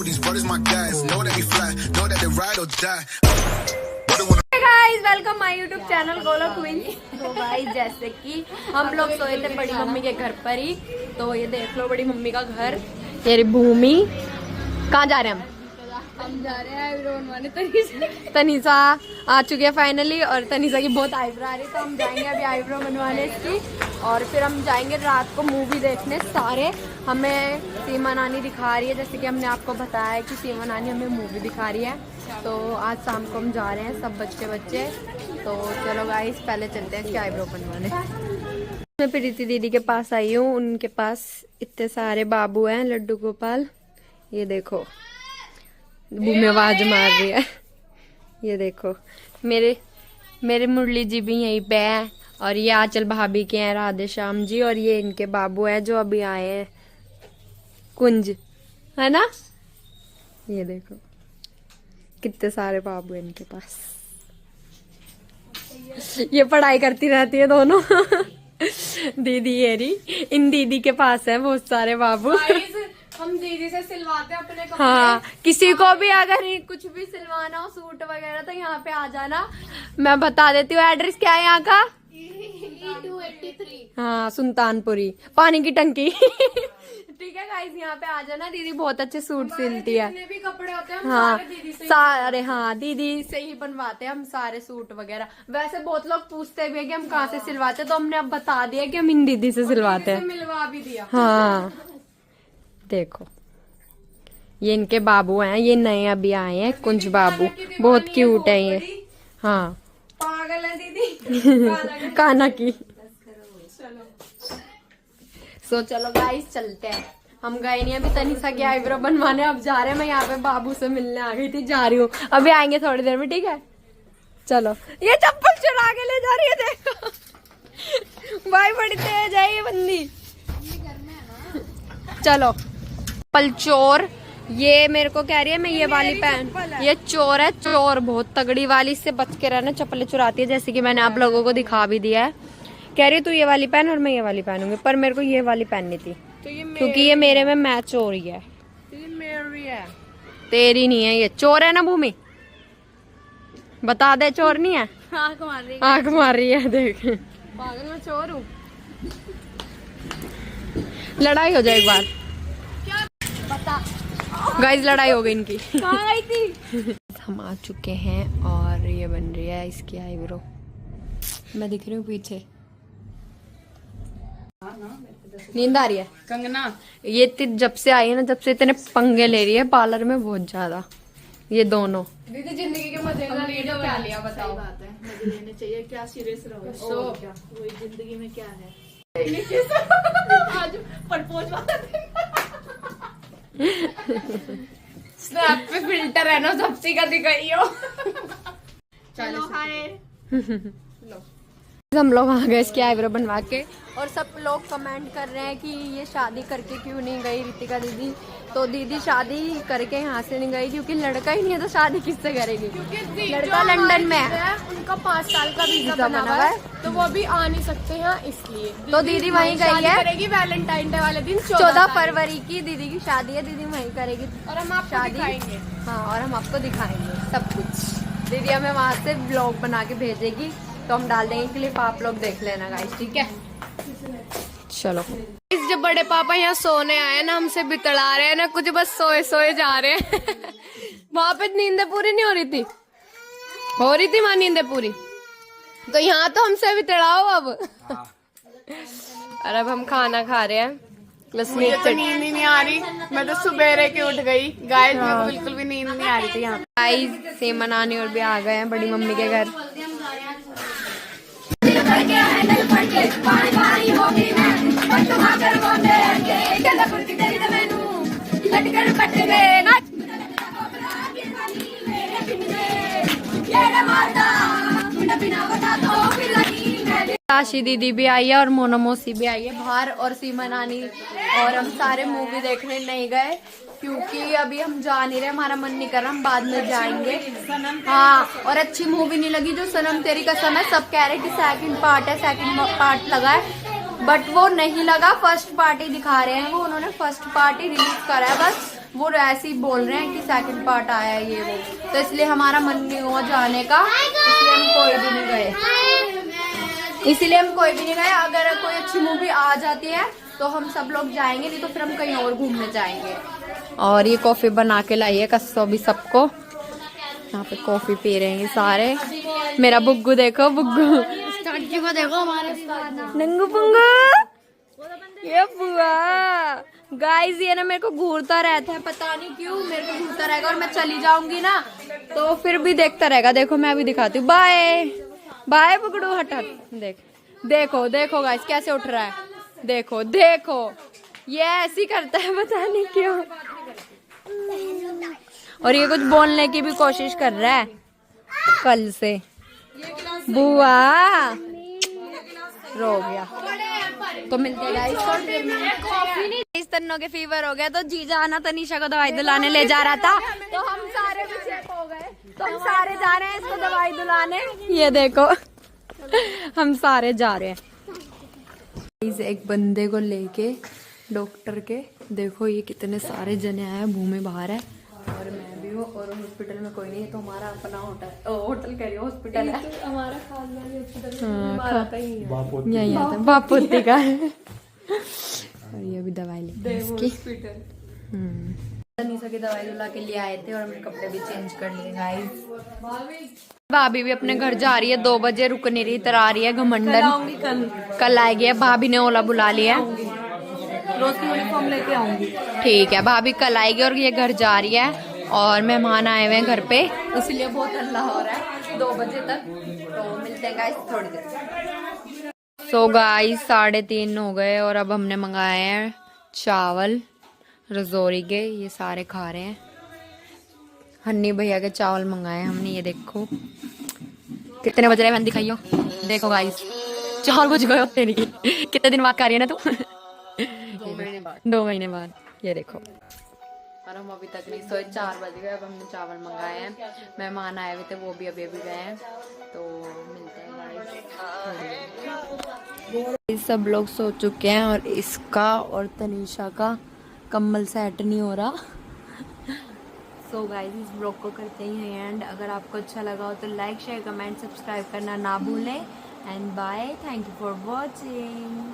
these brothers my guys. Know that we fly, know that they ride or die. Guys welcome my YouTube channel गोलो queen. तो भाई जैसे कि हम लोग सोए थे बड़ी मम्मी के घर पर ही, तो ये देख लो बड़ी मम्मी का घर। ये भूमि कहाँ जा रहे हैं हम जा रहे हैं आईब्रो बनवाने। तनीषा आ चुकी है फाइनली और तनीषा की बहुत आईब्रो आ रही है, तो हम जाएंगे अभी आईब्रो बनवाने इसकी और फिर हम जाएंगे रात को मूवी देखने सारे। हमें सीमा नानी दिखा रही है, जैसे कि हमने आपको बताया है कि सीमा नानी हमें मूवी दिखा रही है। तो आज शाम को हम जा रहे हैं सब बच्चे। तो चलो गाइस पहले चलते हैं इसके आईब्रो बनवाने। मैं प्रीति दीदी के पास आई हूँ, उनके पास इतने सारे बाबू हैं लड्डू गोपाल। ये देखो भूमि आवाज मार रही है। ये देखो मेरे मुरली जी भी यहीं पे हैं और ये आंचल भाभी के हैं राधे श्याम जी, और ये इनके बाबू हैं जो अभी आए हैं कुंज, है ना। ये देखो कितने सारे बाबू हैं इनके पास। ये पढ़ाई करती रहती है दोनों। दीदी ये रही, इन दीदी के पास है बहुत सारे बाबू। हम दीदी से सिलवाते हैं अपने कपड़े। हाँ, किसी को भी अगर कुछ भी सिलवाना हो सूट वगैरह तो यहाँ पे आ जाना। मैं बता देती हूँ एड्रेस क्या है यहाँ का। E283। हाँ सुल्तानपुरी, पानी की टंकी। ठीक है गाइस, यहाँ पे आ जाना। दीदी बहुत अच्छे सूट सिलती है। जितने भी कपड़े होते हैं हम हाँ सारे दीदी से सारे, हाँ दीदी से ही बनवाते हैं हम सारे सूट वगैरह। वैसे बहुत लोग पूछते भी है कि हम कहाँ से सिलवाते हैं, तो हमने अब बता दिया कि हम इन दीदी से सिलवाते हैं। मिलवा भी दिया। हाँ देखो ये इनके बाबू हैं, ये नए अभी आए हैं कुंज बाबू, बहुत क्यूट है ये। हाँ पागल है दीदी। काना की। सो चलो गाइस चलते हैं। हम गए नहीं अभी तनीषा की आईब्रो बनवाने, अब जा रहे हैं। मैं यहाँ पे बाबू से मिलने आ गई थी, जा रही हूँ, अभी आएंगे थोड़ी देर में। ठीक है चलो। ये चप्पल चुरा के ले जा रही है, देखो भाई बड़ी तेज है ये बंदी। चलो चप्पल चोर, ये मेरे को कह रही है मैं ये वाली पहन। ये चोर है, चोर बहुत तगड़ी वाली, इससे बच के रहना, चप्पलें चुराती है। जैसे कि मैंने आप लोगों को दिखा भी दिया है। कह रही है तू ये वाली पहन और मैं ये वाली पहनूंगी, पर मेरे को ये वाली पहननी थी तो क्योंकि ये मेरे में मैच हो रही है। तो ये मेरी है, तेरी नहीं है। ये चोर है ना भूमि, बता दे चोर नहीं है। आंख मार रही है। आंख मार रही है देख। पागल मैं चोर हूँ। लड़ाई हो जाए एक बार। बता गाइस लड़ाई हो गई इनकी। कहाँ गई थी। हम आ चुके हैं और ये बन रही है इसकी आईब्रो। मैं दिख रही हूँ पीछे। नींद आ रही है कंगना। ये जब से आई है ना, जब से इतने पंगे ले रही है पार्लर में बहुत ज्यादा, ये दोनों। दीदी जिंदगी के मजे का वीडियो क्या लिया बताओ। बात है मजे लेने चाहिए, क्या सीरियस रहो। वही जिंदगी में क्या है। आज प्रपोज वाला स्नैप पे फिल्टर है ना, सबसे का दिखाई हो। चलो हाय। हम लोग आ गए इसकी आईब्रो बनवा के, और सब लोग कमेंट कर रहे हैं कि ये शादी करके क्यों नहीं गई रितिका दीदी। तो दीदी शादी करके यहाँ से नहीं गई क्योंकि लड़का ही नहीं है, तो शादी किससे करेगी। लड़का लंदन में है, उनका 5 साल का वीजा बना हुआ है, तो वो अभी आ नहीं सकते हैं इसलिए। तो दीदी वहीं गई है। करेगी वैलेंटाइन डे वाले दिन 14 फरवरी की दीदी की शादी है, दीदी वहीं करेगी और हम आपको शादी। दिखाएंगे। हाँ और हम आपको दिखाएंगे सब कुछ। दीदी हमें वहाँ से ब्लॉग बना के भेजेगी, तो हम डाल देंगे क्लिप, आप लोग देख लेना गाइस। ठीक है चलो। इस जब बड़े पापा यहाँ सोने आए ना, हमसे बितड़ा रहे हैं ना, कुछ बस सोए सोए जा रहे हैं। वहाँ पे नींदें पूरी नहीं हो रही थी वहाँ नींदें पूरी, तो यहाँ तो हमसे बितड़ाओ अब। और अब हम खाना खा रहे हैं। मुझे तो नींद ही नहीं आ रही, मैं तो सुबेरे के उठ गई। गाइस मेरे को बिल्कुल भी नींद नहीं आ रही थी यहाँ। गाइस सीमा नानी और भी आ गए हैं बड़ी मम्मी के घर। काशी दीदी भी आई है और मोना मौसी भी आई है बाहर, और सीमा नानी। और हम सारे मूवी देखने नहीं गए क्योंकि अभी हम जा नहीं रहे, हमारा मन नहीं कर रहा, हम बाद में जाएंगे। हाँ और अच्छी मूवी नहीं लगी जो सनम तेरी कसम है। सब कह रहे कि सेकंड पार्ट है, सेकंड पार्ट लगा है, बट वो नहीं लगा। फर्स्ट पार्ट ही दिखा रहे हैं वो, उन्होंने फर्स्ट पार्ट ही रिलीज करा है बस। वो ऐसे ही बोल रहे हैं कि सेकंड पार्ट आया है ये वो, तो इसलिए हमारा मन नहीं हुआ जाने का, इसलिए हम कोई भी नहीं गए। अगर कोई अच्छी मूवी आ जाती है तो हम सब लोग जाएंगे, नहीं तो फिर हम कहीं और घूमने जाएंगे। और ये कॉफी बना के लाई है कस्सो भी सबको, यहाँ पे कॉफी पी रहे हैं सारे। मेरा बुग्गू देखो, बुग्गू को देखो, हमारे नंगू पुंगू, ये बुआ गाइस, ये ना मेरे को घूरता रहता है, पता नहीं क्यों मेरे को घूरता रहेगा, और मैं चली जाऊंगी ना तो फिर भी देखता रहेगा। देखो मैं भी दिखाती हूँ, बाय बाय बुगड़ू, हट हट, देखो देखो गाइस कैसे उठ रहा है, देखो देखो, ये ऐसे ही करता है, पता नहीं क्यों। और ये कुछ बोलने की भी कोशिश कर रहा है कल से। बुआ रो गया, तो मिलते हैं इस तन्नों के फीवर हो गया, तो जीजा आना तनीषा को दवाई दिलाने ले जा रहा था, तो हम सारे भी चेक हो गए, तो हम सारे जा रहे हैं इसको दवाई दिलाने। ये देखो हम सारे जा रहे हैं एक बंदे को लेके डॉक्टर के। देखो ये कितने सारे जने आए, भूमि बाहर है और मैं भी हूँ, और हॉस्पिटल में कोई नहीं है, तो हमारा अपना होटल कह रही हॉस्पिटल है, तो हमारा खानदानी हॉस्पिटल यही आता है, बापोती का। और ये भी दवाई लेते हैं इसकी। तनीषा की दवाई दिला के लिए आए थे, और हमने कपड़े भी चेंज कर लिए गाइस। भाभी भी अपने घर जा रही है, 2 बजे रुक नहीं रही, इधर आ रही है घमंडन। कल आएगी, भाभी ने ओला बुला लिया, रोज की यूनिफॉर्म लेके आऊंगी। ठीक है, भाभी कल आएगी और ये घर जा रही है, और मेहमान आए हुए हैं घर पे, इसलिए बहुत हल्ला हो रहा है 2 बजे तक। तो मिलते हैं गाइस थोड़ी देर। सो गाइस 3:30 हो गए, और अब हमने मंगाए हैं चावल रजौरी के, ये सारे खा रहे हैं। हन्नी भैया के चावल मंगाए हमने, ये देखो कितने बज रहे हैं, दिखाइयो। देखो गाइस 4 बज गए होते नहीं, कितने दिन बाद खा रही है ना तू? 2 महीने बाद। ये देखो, और हम अभी तक नहीं सोए, 4 बज गए, अब हमने चावल मंगाए हैं। मेहमान आए हुए थे, वो भी अभी गए हैं, तो मिलते हैं गाइस। सब लोग सो चुके हैं, और इसका और तनीषा का कम्बल सेट नहीं हो रहा। सो गाइस इस ब्लॉग को करते ही हैं एंड। अगर आपको अच्छा लगा हो तो लाइक शेयर कमेंट सब्सक्राइब करना ना भूलें, and bye, thank you for watching.